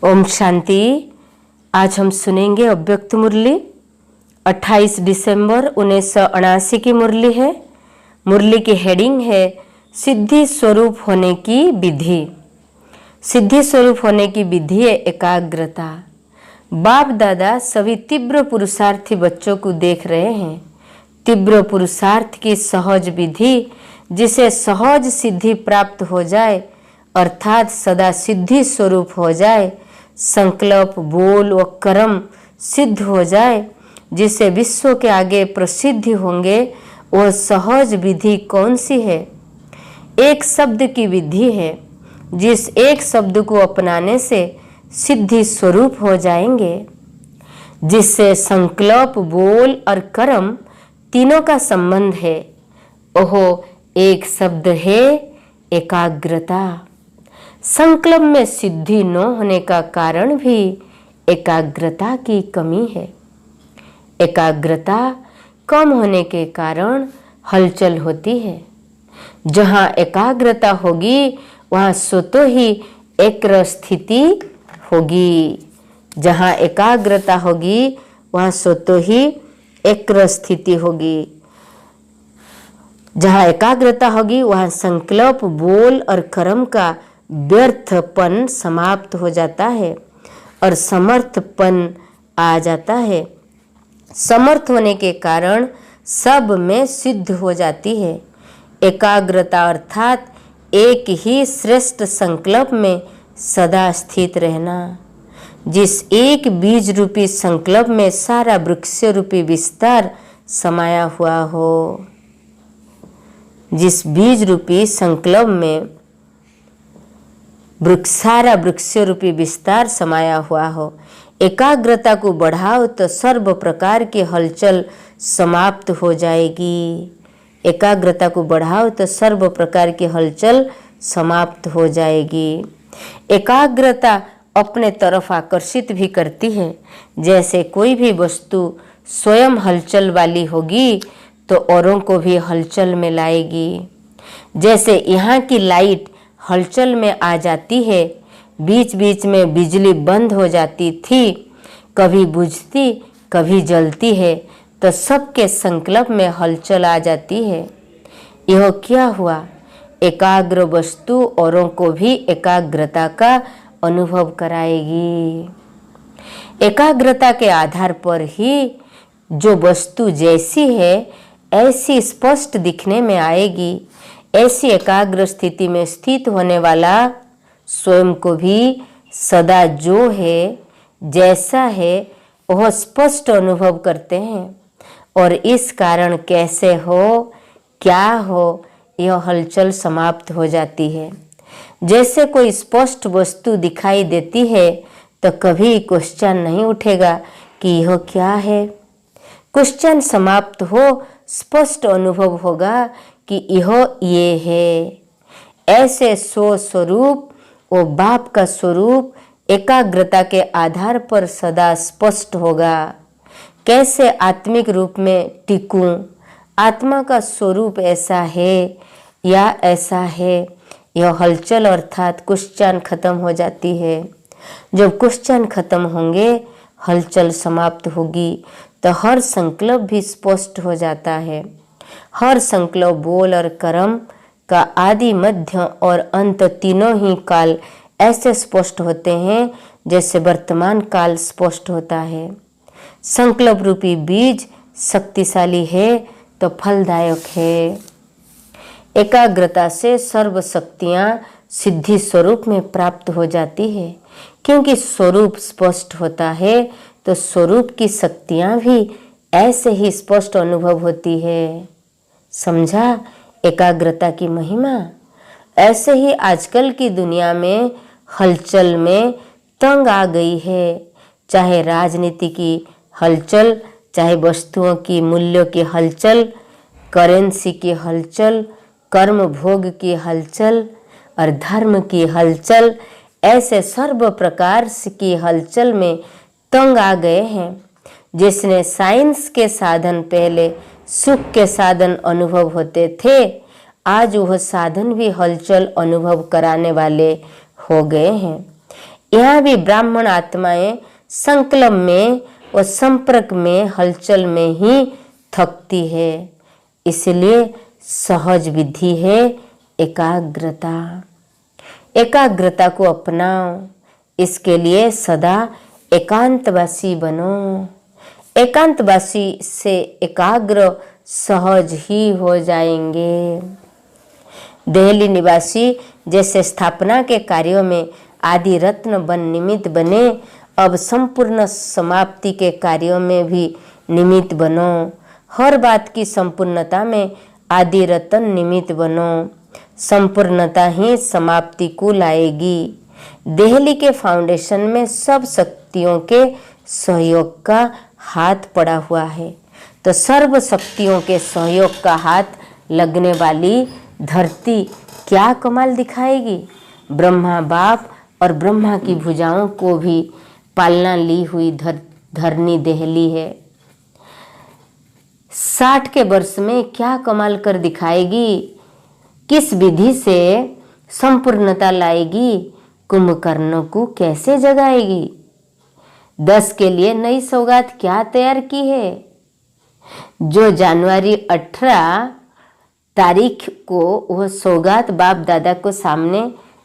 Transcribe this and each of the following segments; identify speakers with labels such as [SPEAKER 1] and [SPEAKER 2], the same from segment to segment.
[SPEAKER 1] ओम शांति। आज हम सुनेंगे अव्यक्त मुरली 28 दिसंबर 1979 की मुरली है। मुरली की हेडिंग है सिद्धि स्वरूप होने की विधि। सिद्धि स्वरूप होने की विधि है एकाग्रता। बाप दादा सभी तीव्र पुरुषार्थी बच्चों को देख रहे हैं। तीव्र पुरुषार्थ की सहज विधि, जिसे सहज सिद्धि प्राप्त हो जाए अर्थात सदा सिद्धि स्वरूप हो जाए, संकल्प बोल व कर्म सिद्ध हो जाए, जिसे विश्व के आगे प्रसिद्ध होंगे, वह सहज विधि कौन सी है? एक शब्द की विधि है, जिस एक शब्द को अपनाने से सिद्धि स्वरूप हो जाएंगे, जिससे संकल्प बोल और कर्म तीनों का संबंध है। ओह एक शब्द है एकाग्रता। संकल्प में सिद्धि न होने का कारण भी एकाग्रता की कमी है। एकाग्रता कम होने के कारण हलचल होती है। जहाँ एकाग्रता होगी वहाँ स्वतः ही एकाग्र स्थिति होगी। जहाँ एकाग्रता होगी वहाँ स्वतः ही एकाग्र स्थिति होगी। जहाँ एकाग्रता होगी वहाँ संकल्प बोल और कर्म का व्यर्थपन समाप्त हो जाता है और समर्थपन आ जाता है। समर्थ होने के कारण सब में सिद्ध हो जाती है। एकाग्रता अर्थात एक ही श्रेष्ठ संकल्प में सदा स्थित रहना। जिस एक बीज रूपी संकल्प में सारा वृक्ष रूपी विस्तार समाया हुआ हो, जिस बीज रूपी संकल्प में सारा वृक्ष रूपी विस्तार समाया हुआ हो। एकाग्रता को बढ़ाओ तो सर्व प्रकार की हलचल समाप्त हो जाएगी। एकाग्रता को बढ़ाओ तो सर्व प्रकार की हलचल समाप्त हो जाएगी। एकाग्रता अपने तरफ आकर्षित भी करती है। जैसे कोई भी वस्तु स्वयं हलचल वाली होगी तो औरों को भी हलचल में लाएगी। जैसे यहाँ की लाइट हलचल में आ जाती है, बीच बीच में बिजली बंद हो जाती थी, कभी बुझती कभी जलती है, तो सबके संकल्प में हलचल आ जाती है। यह क्या हुआ? एकाग्र वस्तु औरों को भी एकाग्रता का अनुभव कराएगी। एकाग्रता के आधार पर ही जो वस्तु जैसी है ऐसी स्पष्ट दिखने में आएगी। ऐसी एकाग्र स्थिति में स्थित होने वाला स्वयं को भी सदा जो है जैसा है वह स्पष्ट अनुभव करते हैं और इस कारण कैसे हो क्या हो यह हलचल समाप्त हो जाती है। जैसे कोई स्पष्ट वस्तु दिखाई देती है तो कभी क्वेश्चन नहीं उठेगा कि यह क्या है। क्वेश्चन समाप्त हो, स्पष्ट अनुभव होगा कि यह ये है। ऐसे स्वरूप वो बाप का स्वरूप एकाग्रता के आधार पर सदा स्पष्ट होगा। कैसे आत्मिक रूप में टिकूं? आत्मा का स्वरूप ऐसा है या ऐसा है, यह हलचल अर्थात क्वेश्चन खत्म हो जाती है। जब क्वेश्चन खत्म होंगे हलचल समाप्त होगी तो हर संकल्प भी स्पष्ट हो जाता है। हर संकल्प बोल और कर्म का आदि मध्य और अंत तीनों ही काल ऐसे स्पष्ट होते हैं जैसे वर्तमान काल स्पष्ट होता है। संकल्प रूपी बीज शक्तिशाली है तो फलदायक है। एकाग्रता से सर्व शक्तियाँ सिद्धि स्वरूप में प्राप्त हो जाती है। क्योंकि स्वरूप स्पष्ट होता है तो स्वरूप की शक्तियाँ भी ऐसे ही स्पष्ट अनुभव होती है। समझा एकाग्रता की महिमा? ऐसे ही आजकल की दुनिया में हलचल में तंग आ गई है। चाहे राजनीति की हलचल, चाहे वस्तुओं की मूल्यों की हलचल, करेंसी की हलचल, कर्म भोग की हलचल और धर्म की हलचल, ऐसे सर्व प्रकार की हलचल में तंग आ गए हैं। जिसने साइंस के साधन पहले सुख के साधन अनुभव होते थे, आज वह साधन भी हलचल अनुभव कराने वाले हो गए हैं। यहाँ भी ब्राह्मण आत्माएं संकल्प में और संपर्क में, हलचल में ही थकती है। इसलिए सहज विधि है एकाग्रता। एकाग्रता को अपनाओ। इसके लिए सदा एकांतवासी बनो। एकांतवासी से एकाग्र सहज ही हो जाएंगे। देहली निवासी जैसे स्थापना के कार्यों में आदि रत्न बन निमित्त बने, अब संपूर्ण समाप्ति के कार्यों में भी निमित्त बनो। हर बात की संपूर्णता में आदि रत्न निमित्त बनो। संपूर्णता ही समाप्ति को लाएगी। देहली के फाउंडेशन में सब शक्तियों के सहयोग का हाथ पड़ा हुआ है। तो सर्व शक्तियों के सहयोग का हाथ लगने वाली धरती क्या कमाल दिखाएगी। ब्रह्मा बाप और ब्रह्मा की भुजाओं को भी पालना ली हुई धरनी देहली है। 60 के वर्ष में क्या कमाल कर दिखाएगी। किस विधि से संपूर्णता लाएगी। कुंभकर्ण को कैसे जगाएगी। 10 के लिए नई सौगात क्या तैयार की है। जो जनवरी 18 तारीख को वह सौगात बाप दादा को सामने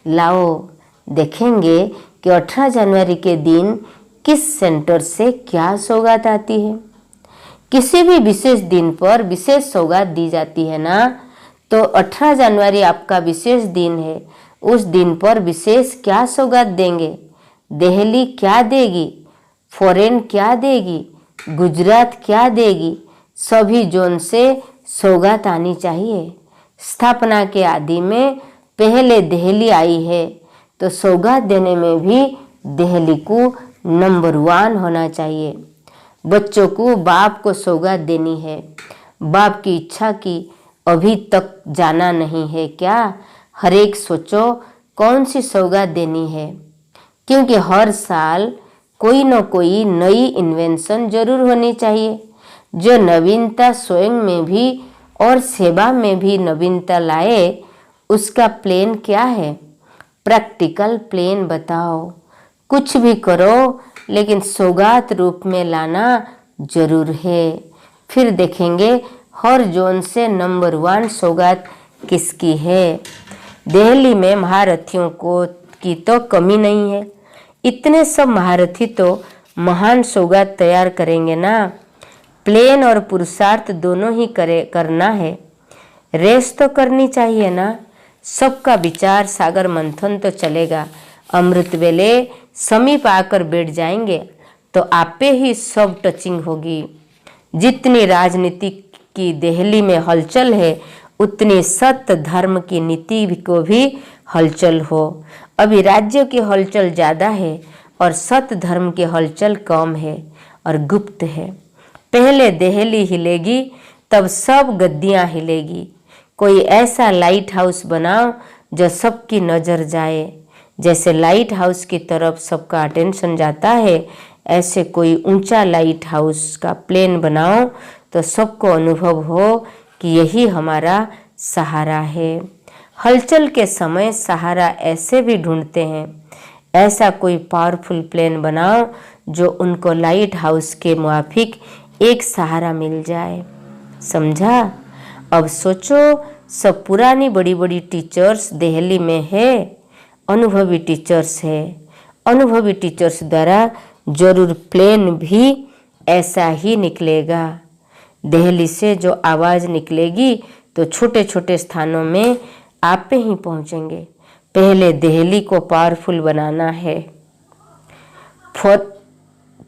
[SPEAKER 1] लाओ। देखेंगे कि 18 जनवरी के दिन किस सेंटर से क्या सौगात आती है। किसी भी विशेष दिन पर विशेष सौगात दी जाती है ना, तो 18 जनवरी आपका विशेष दिन है। उस दिन पर विशेष क्या सौगात देंगे। देहली क्या देगी, फॉरेन क्या देगी, गुजरात क्या देगी। सभी जोन से सौगात आनी चाहिए। स्थापना के आदि में पहले देहली आई है, तो सौगात देने में भी देहली को नंबर 1 होना चाहिए। बच्चों को बाप को सौगात देनी है। बाप की इच्छा की अभी तक जाना नहीं है क्या। हर एक सोचो कौन सी सौगात देनी है, क्योंकि हर साल कोई न कोई नई इन्वेंशन जरूर होनी चाहिए। जो नवीनता स्वयं में भी और सेवा में भी नवीनता लाए, उसका प्लान क्या है। प्रैक्टिकल प्लान बताओ। कुछ भी करो, लेकिन सौगात रूप में लाना जरूर है। फिर देखेंगे हर जोन से नंबर 1 सौगात किसकी है। देहली में महारथियों की तो कमी नहीं है। इतने सब महारथी तो महान सौगात तैयार करेंगे ना। प्लेन और पुरुषार्थ दोनों ही करना है। रेस तो करनी चाहिए ना। सबका विचार सागर मंथन तो चलेगा। अमृत वेले समीप आकर बैठ जाएंगे तो आपे ही सब टचिंग होगी। जितनी राजनीति की देहली में हलचल है, उतनी सत्य धर्म की नीति को भी हलचल हो। अभी राज्य की हलचल ज़्यादा है और सत्य धर्म की हलचल कम है और गुप्त है। पहले देहली हिलेगी, तब सब गद्दियाँ हिलेगी। कोई ऐसा लाइट हाउस बनाओ जो सबकी नज़र जाए। जैसे लाइट हाउस की तरफ सबका अटेंशन जाता है, ऐसे कोई ऊंचा लाइट हाउस का प्लान बनाओ तो सबको अनुभव हो कि यही हमारा सहारा है। हलचल के समय सहारा ऐसे भी ढूंढते हैं। ऐसा कोई पावरफुल प्लान बनाओ जो उनको लाइट हाउस के मुआफिक एक सहारा मिल जाए। समझा। अब सोचो, सब पुरानी बड़ी बड़ी टीचर्स देहली में है, अनुभवी टीचर्स है। अनुभवी टीचर्स द्वारा जरूर प्लान भी ऐसा ही निकलेगा। देहली से जो आवाज़ निकलेगी तो छोटे छोटे स्थानों में आप पे ही पहुंचेंगे। पहले देहली को पावरफुल बनाना है।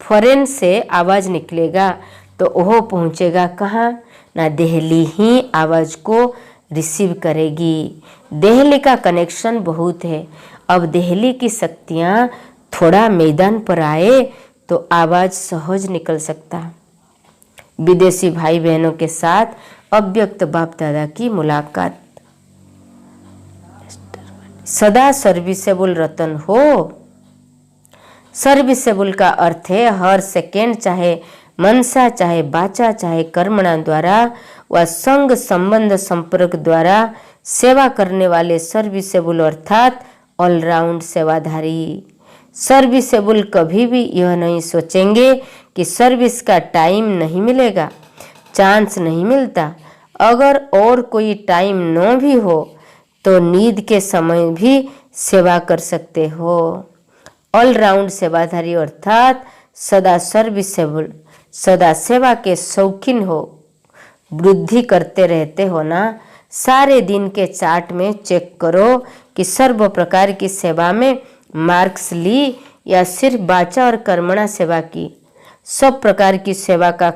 [SPEAKER 1] फॉरेन से आवाज़ निकलेगा तो वह पहुंचेगा कहाँ ना, देहली ही आवाज़ को रिसीव करेगी। देहली का कनेक्शन बहुत है। अब देहली की शक्तियाँ थोड़ा मैदान पर आए तो आवाज़ सहज निकल सकता। विदेशी भाई बहनों के साथ अव्यक्त बाप दादा की मुलाकात। सदा सर्विसेबल रतन हो। सर्विसेबल का अर्थ है हर सेकेंड, चाहे मनसा, चाहे बाचा, चाहे कर्मणा द्वारा व संग संबंध संपर्क द्वारा सेवा करने वाले सर्विसेबल अर्थात ऑलराउंड सेवाधारी। सर्विसेबल कभी भी यह नहीं सोचेंगे कि सर्विस का टाइम नहीं मिलेगा, चांस नहीं मिलता। अगर और कोई टाइम न भी हो तो नींद के समय भी सेवा कर सकते हो। ऑलराउंड सेवाधारी अर्थात सदा सर्विसेबल, सदा सेवा के शौकीन हो, वृद्धि करते रहते हो ना। सारे दिन के चार्ट में चेक करो कि सर्व प्रकार की सेवा में मार्क्स ली या सिर्फ वाचा और कर्मणा सेवा की। सब प्रकार की सेवा का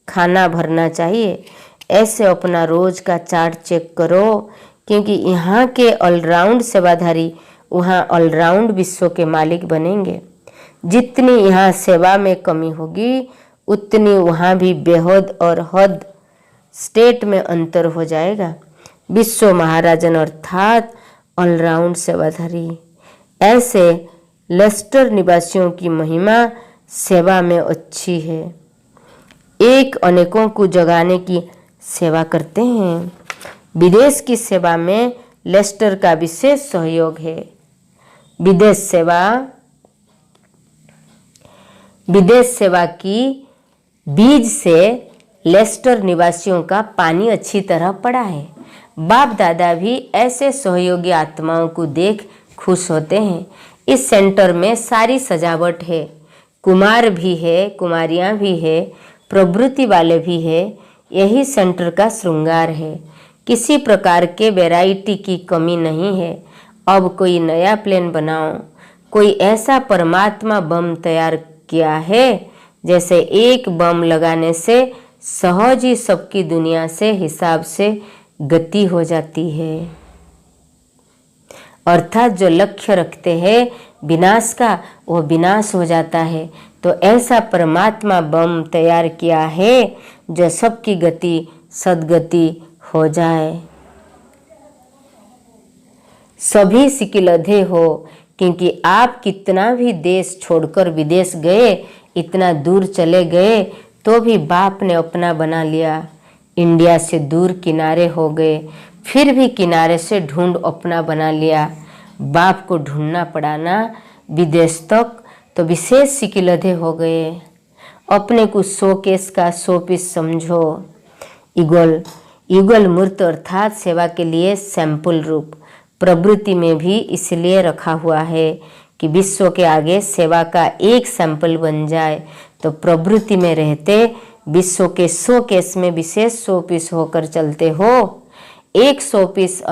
[SPEAKER 1] खाना भरना चाहिए। ऐसे अपना रोज का चार्ट चेक करो, क्योंकि यहाँ के ऑलराउंड सेवाधारी वहाँ ऑलराउंड विश्व के मालिक बनेंगे। जितनी यहाँ सेवा में कमी होगी उतनी वहाँ भी बेहद और हद स्टेट में अंतर हो जाएगा। विश्व महाराजन अर्थात ऑलराउंड सेवाधारी। ऐसे लेस्टर निवासियों की महिमा सेवा में अच्छी है। एक अनेकों को जगाने की सेवा करते हैं। विदेश की सेवा में लेस्टर का विशेष सहयोग है। विदेश सेवा की बीज से लेस्टर निवासियों का पानी अच्छी तरह पड़ा है। बाप दादा भी ऐसे सहयोगी आत्माओं को देख खुश होते हैं। इस सेंटर में सारी सजावट है। कुमार भी है, कुमारियां भी है, प्रवृत्ति वाले भी है। यही सेंटर का श्रृंगार है। किसी प्रकार के वैरायटी की कमी नहीं है। अब कोई नया प्लेन बनाओ। कोई ऐसा परमात्मा बम तैयार किया है जैसे एक बम लगाने से सहज ही सबकी दुनिया से हिसाब से गति हो जाती है। अर्थात जो लक्ष्य रखते हैं विनाश का, वो विनाश हो जाता है। तो ऐसा परमात्मा बम तैयार किया है जो सबकी गति सदगति हो जाए। सभी सिकिलधे हो, क्योंकि आप कितना भी देश छोड़कर विदेश गए, इतना दूर चले गए, तो भी बाप ने अपना बना लिया। इंडिया से दूर किनारे हो गए, फिर भी किनारे से ढूंढ अपना बना लिया। बाप को ढूंढना पड़ा ना विदेश तक, तो विशेष सिकिलधे हो गए। अपने को शोकेस का शोपीस समझो। युगल मूर्त अर्थात सेवा के लिए सैंपल रूप प्रवृत्ति में भी इसलिए रखा हुआ है कि विश्व के आगे सेवा का एक सैंपल बन जाए। तो प्रवृत्ति में रहते विश्व के शोकेस में विशेष शोपीस होकर चलते हो। एक शोपीस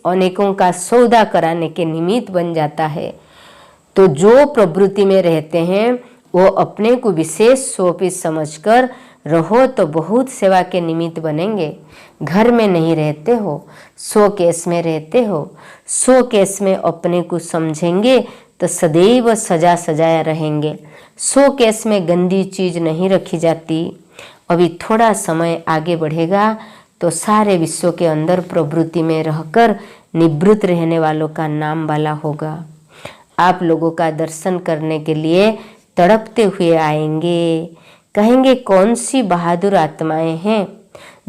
[SPEAKER 1] अनेकों का सौदा कराने के निमित्त बन जाता है। तो जो प्रवृत्ति में रहते हैं वो अपने को विशेष शोपीस समझकर रहो तो बहुत सेवा के निमित्त बनेंगे। घर में नहीं रहते हो, शोकेस में रहते हो। शोकेस में अपने को समझेंगे तो सदैव सजा सजाया रहेंगे। शोकेस में गंदी चीज नहीं रखी जाती। अभी थोड़ा समय आगे बढ़ेगा तो सारे विश्व के अंदर प्रवृत्ति में रहकर निवृत्त रहने वालों का नाम वाला होगा। आप लोगों का दर्शन करने के लिए तड़पते हुए आएंगे। कहेंगे कौन सी बहादुर आत्माएं हैं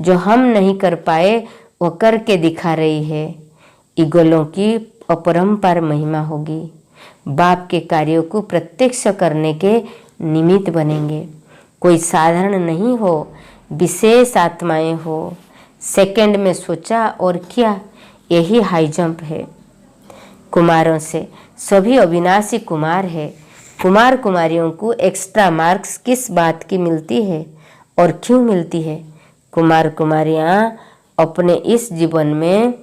[SPEAKER 1] जो हम नहीं कर पाए वो करके दिखा रही है। ईगलों की अपरंपार महिमा होगी। बाप के कार्यों को प्रत्यक्ष करने के निमित्त बनेंगे। कोई साधारण नहीं हो, विशेष आत्माएं हो। सेकंड में सोचा और किया, यही हाई जंप है। कुमारों से सभी अविनाशी कुमार है। कुमार कुमारियों को एक्स्ट्रा मार्क्स किस बात की मिलती है और क्यों मिलती है? कुमार कुमारियां अपने इस जीवन में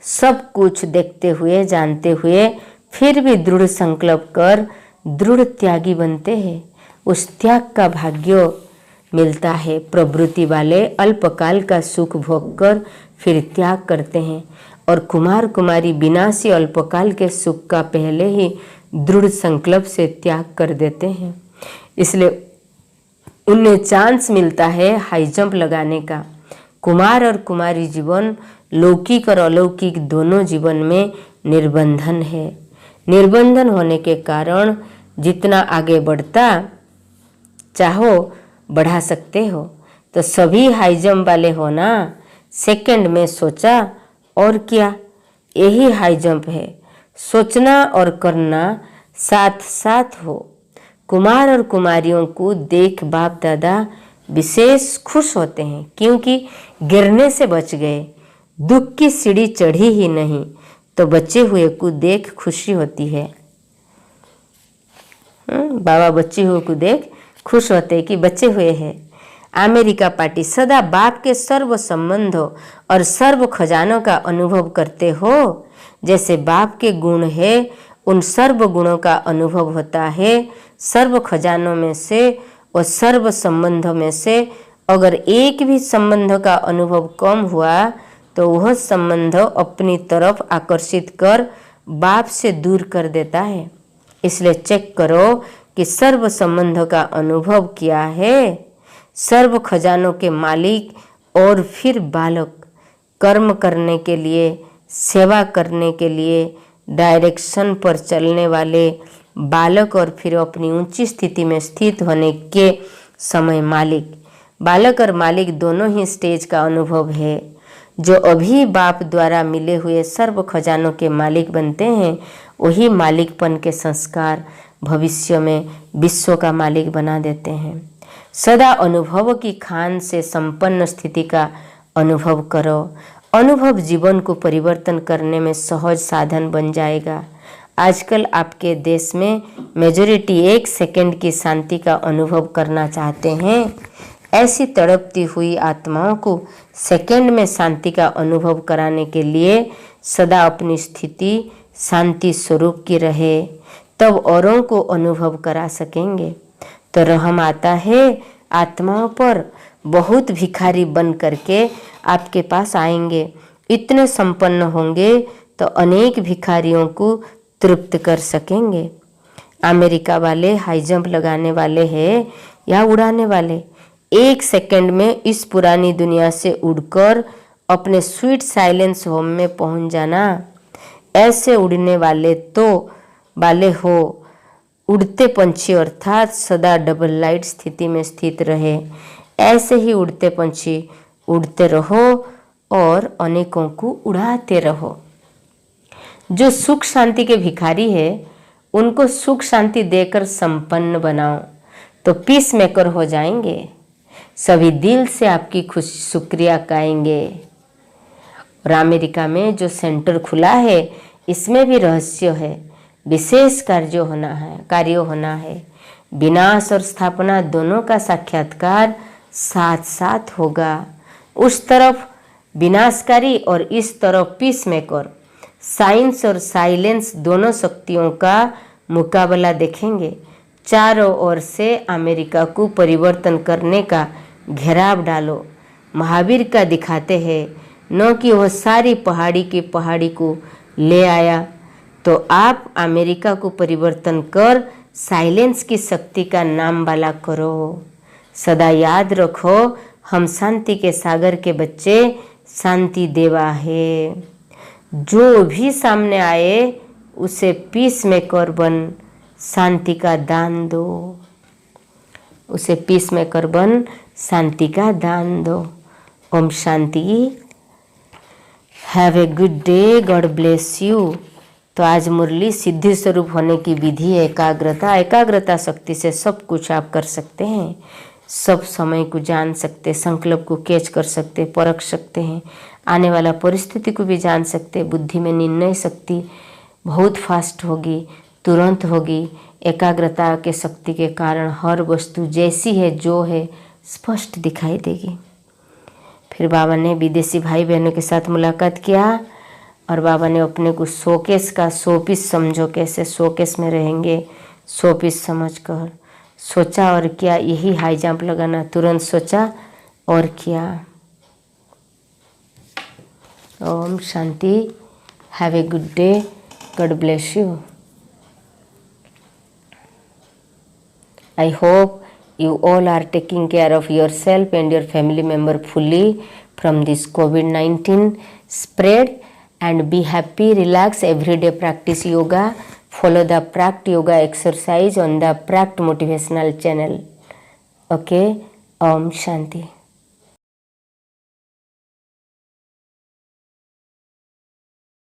[SPEAKER 1] सब कुछ देखते हुए जानते हुए फिर भी दृढ़ संकल्प कर दृढ़ त्यागी बनते हैं। उस त्याग का भाग्य मिलता है। प्रवृत्ति वाले अल्पकाल का सुख भोग कर फिर त्याग करते हैं और कुमार कुमारी विनाशी अल्पकाल के सुख का पहले ही दृढ़ संकल्प से त्याग कर देते हैं। इसलिए उन्हें चांस मिलता है हाई जंप लगाने का। कुमार और कुमारी जीवन लौकिक और अलौकिक दोनों जीवन में निर्बंधन है। निर्बंधन होने के कारण जितना आगे बढ़ता चाहो बढ़ा सकते हो। तो सभी हाई जंप वाले हो ना। सेकंड में सोचा और किया, यही हाई जंप है। सोचना और करना साथ साथ हो। कुमार और कुमारियों को देख बाप दादा विशेष खुश होते हैं, क्योंकि गिरने से बच गए। दुख की सीढ़ी चढ़ी ही नहीं तो बचे हुए को देख खुशी होती है। बाबा बच्चे हुए को देख खुश होते हैं कि बचे हुए हैं। अमेरिका पार्टी सदा बाप के सर्व संबंधों और सर्व खजानों का अनुभव करते हो। जैसे बाप के गुण है उन सर्व गुणों का अनुभव होता है। सर्व खजानों में से और सर्व संबंधों में से अगर एक भी संबंध का अनुभव कम हुआ तो वह संबंध अपनी तरफ आकर्षित कर बाप से दूर कर देता है। इसलिए चेक करो कि सर्व संबंधों का अनुभव किया है। सर्व खजानों के मालिक और फिर बालक, कर्म करने के लिए, सेवा करने के लिए डायरेक्शन पर चलने वाले बालक और फिर अपनी ऊंची स्थिति में स्थित होने के समय मालिक। बालक और मालिक दोनों ही स्टेज का अनुभव है। जो अभी बाप द्वारा मिले हुए सर्व खजानों के मालिक बनते हैं वही मालिकपन के संस्कार भविष्य में विश्व का मालिक बना देते हैं। सदा अनुभव की खान से संपन्न स्थिति का अनुभव करो। अनुभव जीवन को परिवर्तन करने में सहज साधन बन जाएगा। आजकल आपके देश में मेजॉरिटी 1 सेकंड की शांति का अनुभव करना चाहते हैं। ऐसी तड़पती हुई आत्माओं को सेकंड में शांति का अनुभव कराने के लिए सदा अपनी स्थिति शांति स्वरूप की रहे, तब औरों को अनुभव करा सकेंगे। तो रहम आता है आत्माओं पर। बहुत भिखारी बन करके आपके पास आएंगे। इतने संपन्न होंगे तो अनेक भिखारियों को तृप्त कर सकेंगे। अमेरिका वाले हाई जंप लगाने वाले हैं या उड़ाने वाले, 1 सेकंड में इस पुरानी दुनिया से उड़कर अपने स्वीट साइलेंस होम में पहुंच जाना। ऐसे उड़ने वाले हो उड़ते पंछी अर्थात सदा डबल लाइट स्थिति में स्थित रहे। ऐसे ही उड़ते पंछी उड़ते रहो और अनेकों को उड़ाते रहो। जो सुख शांति के भिखारी है उनको सुख शांति देकर संपन्न बनाओ तो पीस मेकर हो जाएंगे। सभी दिल से आपकी खुश शुक्रिया गाएंगे। और अमेरिका में जो सेंटर खुला है इसमें भी रहस्य है। विशेष कार्य होना है। विनाश और स्थापना दोनों का साक्षात्कार साथ साथ होगा। उस तरफ विनाशकारी और इस तरफ पीस मेकर, साइंस और साइलेंस दोनों शक्तियों का मुकाबला देखेंगे। चारों ओर से अमेरिका को परिवर्तन करने का घेराव डालो। महावीर का दिखाते हैं न कि वह सारी पहाड़ी को ले आया, तो आप अमेरिका को परिवर्तन कर साइलेंस की शक्ति का नाम वाला करो। सदा याद रखो हम शांति के सागर के बच्चे, शांति देवा है। जो भी सामने आए उसे पीस मेकर बन शांति का दान दो। उसे पीस मेकर बन शांति का दान दो। ओम शांति। Have a good day, God bless you. तो आज मुरली सिद्धि स्वरूप होने की विधि है एकाग्रता शक्ति से सब कुछ आप कर सकते हैं। सब समय को जान सकते, संकल्प को कैच कर सकते, परख सकते हैं, आने वाला परिस्थिति को भी जान सकते। बुद्धि में निर्णय शक्ति बहुत फास्ट होगी, तुरंत होगी। एकाग्रता के शक्ति के कारण हर वस्तु जैसी है जो है स्पष्ट दिखाई देगी। फिर बाबा ने विदेशी भाई बहनों के साथ मुलाकात किया और बाबा ने अपने को शोकेस का शोपीस समझो, कैसे शोकेस में रहेंगे शोपीस समझकर सोचा और किया। यही हाई जंप लगाना, तुरंत सोचा और किया। ओम शांति। Have a good day, God bless you. I hope you all are taking care of yourself and your family member fully from this COVID-19 spread, and be happy, relax, everyday practice yoga, follow the Prakt yoga exercise on the Prakt motivational channel. Okay, Om Shanti.